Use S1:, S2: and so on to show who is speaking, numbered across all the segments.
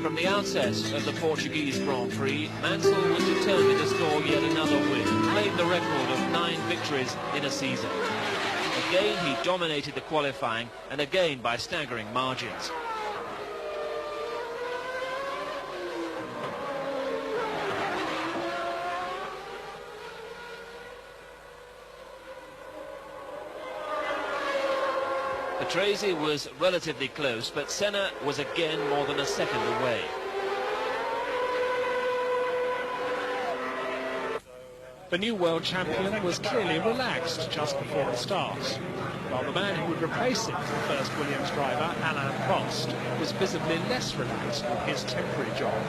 S1: From the outset of the Portuguese Grand Prix, Mansell was determined to score yet another win, claimed the record of 9 victories in a season. Again, he dominated the qualifying, and again by staggering margins. Paes was relatively close, but Senna was again more than a second away.
S2: The new world champion was clearly relaxed just before the start, while the man who would replace him, the first Williams driver, Alain Prost, was visibly less relaxed with his temporary job.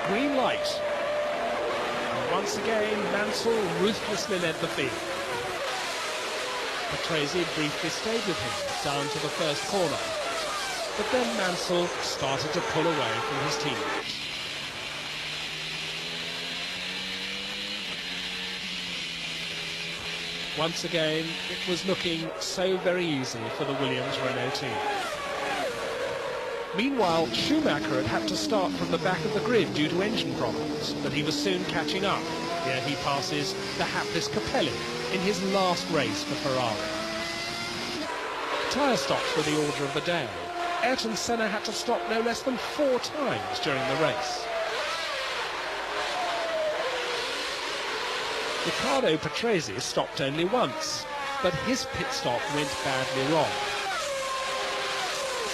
S2: Green light. Once again, Mansell ruthlessly led the field. Paes briefly stayed with him down to the first corner, but then Mansell started to pull away from his teammates. Once again, it was looking so very easy for the Williams-Renault team. Meanwhile, Schumacher had to start from the back of the grid due to engine problems, but he was soon catching up. Here he passes the hapless Capelli in his last race for Ferrari. Tyre stops were the order of the day. Ayrton Senna had to stop no less than 4 times during the race. Riccardo Paes stopped only once, but his pit stop went badly wrong.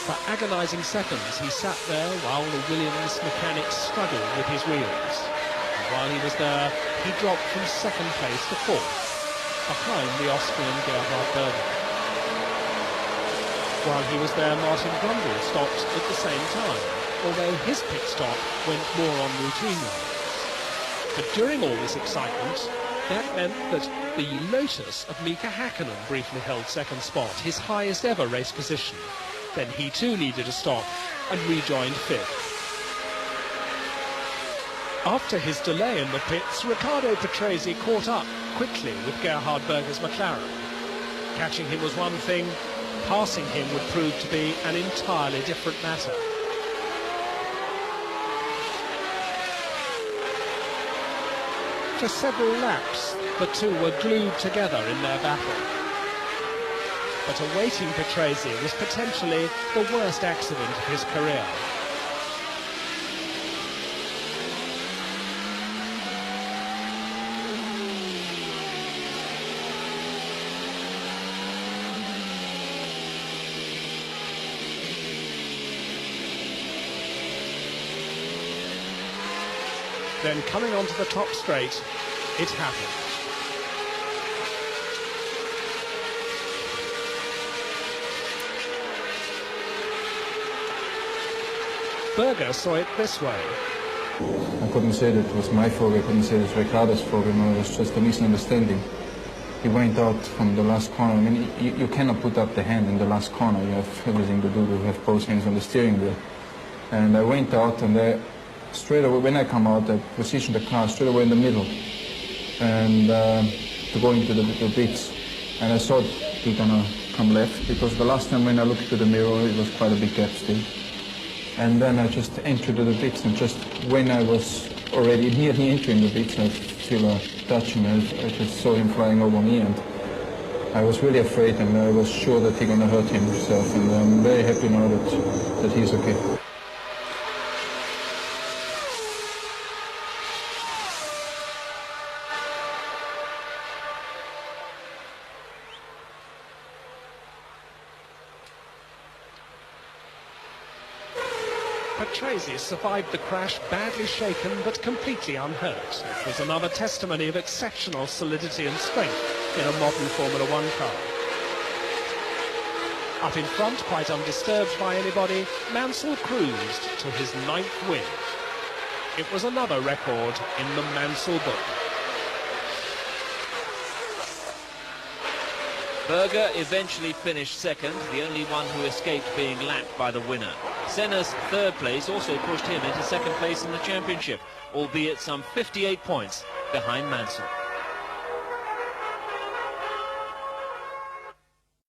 S2: For agonising seconds, he sat there while the Williams mechanics struggled with his wheels. And while he was there, he dropped from 2nd place to 4th, behind the Austrian Gerhard Berger. While he was there, Martin Brundle stopped at the same time, although his pit stop went more on routine lines. But during all this excitement, that meant that the Lotus of Mika Hakkinen briefly held 2nd spot, his highest ever race position. Then he too needed a stop and rejoined 5th. After his delay in the pits, Riccardo Paes caught up quickly with Gerhard Berger's McLaren. Catching him was one thing, passing him would prove to be an entirely different matter. For several laps, the two were glued together in their battle. But awaiting Paes was potentially the worst accident of his career. Then coming onto the top straight, it happened. Berger saw it this way.
S3: I couldn't say that it was my fault, I couldn't say it was Riccardo's fault, it was just a misunderstanding. He went out from the last corner. I mean, you cannot put up the hand in the last corner, you have everything to do, you have both hands on the steering wheel. And I went out and straight away, when I come out, I positioned the car straight away in the middle and to go into the pits. And I thought he's gonna come left, because the last time when I looked into the mirror, it was quite a big gap still. And then I just entered the pits, and just when I was already nearly entering the pits, I feel a touch, and I just saw him flying over me, and I was really afraid, and I was sure that he's gonna hurt himself, and I'm very happy now that he's okay.
S2: Paes survived the crash badly shaken but completely unhurt. It was another testimony of exceptional solidity and strength in a modern Formula One car. Up in front, quite undisturbed by anybody, Mansell cruised to his 9th win. It was another record in the Mansell book.
S1: Berger eventually finished 2nd, the only one who escaped being lapped by the winner. Senna's 3rd place also pushed him into 2nd place in the championship, albeit some 58 points behind Mansell.